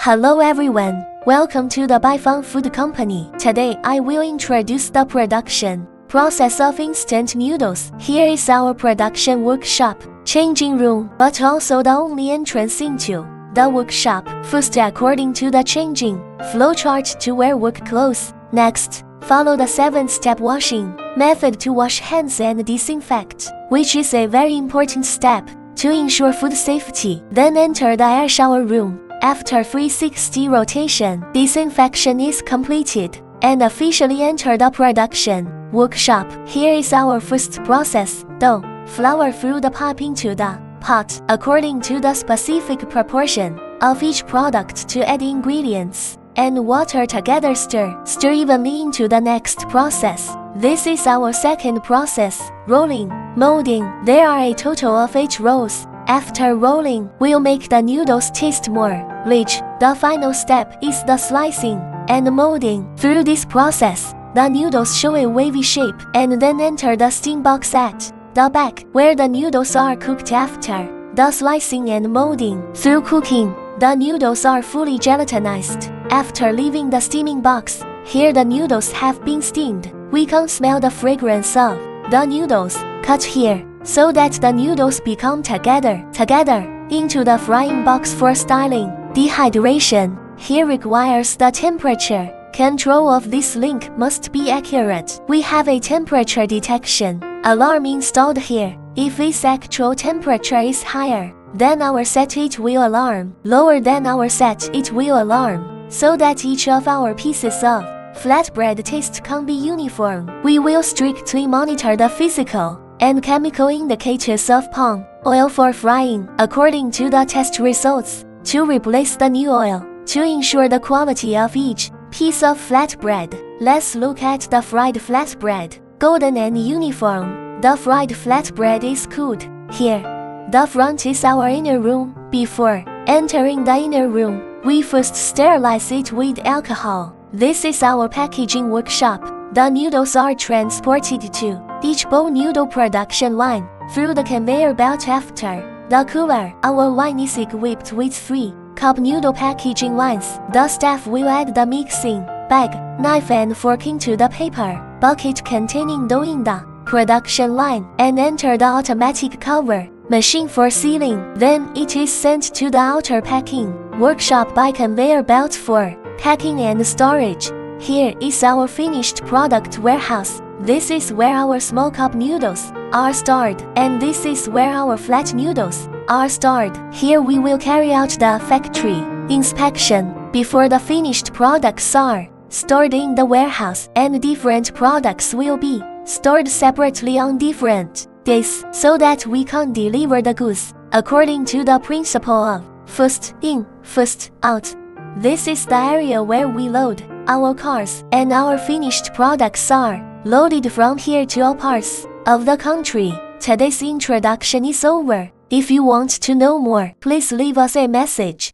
Hello everyone, welcome to the Baifang Food Company. Today I will introduce the production process of instant noodles. Here is our production workshop, changing room, but also the only entrance into the workshop. First, according to the changing flowchart to wear work clothes. Next, follow the 7-step washing method to wash hands and disinfect, which is a very important step to ensure food safety. Then enter the air shower room. After 360 rotation, disinfection is completed, and officially enter the production workshop. Here is our first process. Dough, flour through the pipe into the pot, according to the specific proportion of each product to add ingredients, and water together stir evenly into the next process. This is our second process, rolling, molding. There are a total of 8 rolls. After rolling, we'll make the noodles taste more rich. The final step is the slicing and molding. Through this process, the noodles show a wavy shape, and then enter the steam box at the back, where the noodles are cooked after the slicing and molding. Through cooking, the noodles are fully gelatinized. After leaving the steaming box, here the noodles have been steamed. We can smell the fragrance of the noodles. Cut here, so that the noodles become together into the frying box for styling. Dehydration here requires the temperature control of this link must be accurate. We have a temperature detection alarm installed here. If its actual temperature is higher than our set, it will alarm. Lower than our set, it will alarm, so that each of our pieces of flatbread taste can be uniform. We will strictly monitor the physical and chemical indicators of palm oil for frying, according to the test results, to replace the new oil, to ensure the quality of each piece of flatbread. Let's look at the fried flatbread. Golden and uniform. The fried flatbread is cooled. Here, the front is our inner room. Before entering the inner room, we first sterilize it with alcohol. This is our packaging workshop. The noodles are transported to each bowl noodle production line through the conveyor belt. After the cooler, our line is equipped with 3 cup noodle packaging lines. The staff will add the mixing bag, knife and fork into the paper bucket containing dough in the production line, and enter the automatic cover machine for sealing. Then it is sent to the outer packing workshop by conveyor belt for packing and storage. Here is our finished product warehouse. This is where our small cup noodles are stored, and this is where our flat noodles are stored. Here we will carry out the factory inspection before the finished products are stored in the warehouse, and different products will be stored separately on different days, so that we can deliver the goods according to the principle of first in, first out. This is the area where we load our cars, and our finished products are loaded from here to all parts of the country. Today's introduction is over. If you want to know more, please leave us a message.